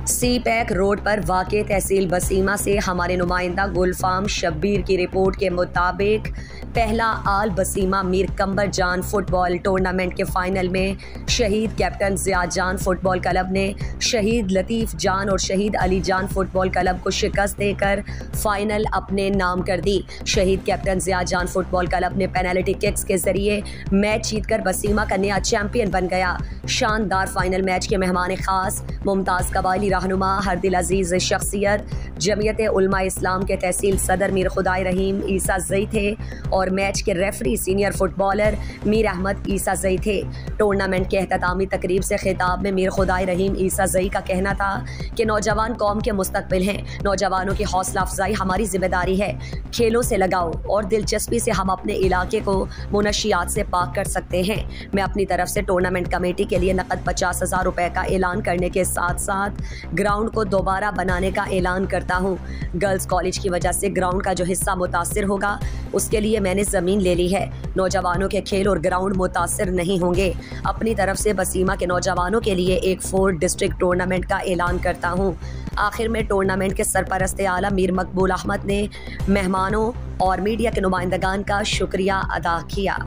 सी pack road पर वाक़े तहसील बसीमा से हमारे नुमाइंदा गुलफाम शब्बीर की रिपोर्ट के मुताबिक पहला आल बसीमा मीर कंबर जान फुटबॉल टूर्नामेंट के फाइनल में शहीद कैप्टन ज़ियाद जान फुटबॉल क्लब ने शहीद लतीफ़ जान और शहीद अली जान फुटबॉल क्लब को शिकस्त देकर फाइनल अपने नाम कर दी। शहीद कैप्टन ज़ियाद जान फुटबॉल क्लब ने पेनल्टी किक्स के जरिए मैच जीतकर बसीमा का नया चैंपियन बन गया। शानदार फाइनल मैच के मेहमान खास मुमताज़ कबायली रहनुमा हरदिल अजीज़ शख्सियत जमीयत उलमा इस्लाम के तहसील सदर मीर खुदाई रहीम ईसा जई थे और मैच के referee senior footballer Mir Ahmad Isazai थे। टूर्नामेंट के एहततामी तकरीब से खिताब में मीर खुदाई रहीम ईसा जई का कहना था कि नौजवान कौम के मुस्तकबिल हैं। नौजवानों की हौसला अफजाई हमारी जिम्मेदारी है। खेलों से लगाओ और दिलचस्पी से हम अपने इलाके को मुनशियात से पाक कर सकते हैं। मैं अपनी तरफ से टूर्नामेंट कमेटी के लिए नकद 50,000 रुपए का ऐलान करने के साथ साथ ग्राउंड को दोबारा बनाने का ऐलान करता हूं। गर्ल्स कॉलेज की वजह से ग्राउंड का जो हिस्सा मुतासिर होगा उसके लिए मैंने ज़मीन ले ली है। नौजवानों के खेल और ग्राउंड मुतासिर नहीं होंगे। अपनी तरफ से बसीमा के नौजवानों के लिए एक 4 डिस्ट्रिक्ट टूर्नामेंट का ऐलान करता हूं। आखिर में टूर्नामेंट के सरपरस्त आला मीर मकबूल अहमद ने मेहमानों और मीडिया के नुमाइंदगान का शुक्रिया अदा किया।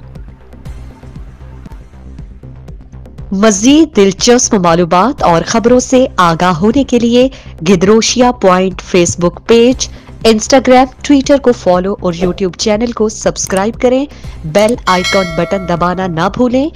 मज़ीद दिलचस्प मालूमात और ख़बरों से आगाह होने के लिए Gedrosia point Facebook page, Instagram, Twitter को फॉलो और यूट्यूब चैनल को सब्सक्राइब करें। बेल आइकॉन बटन दबाना ना भूलें।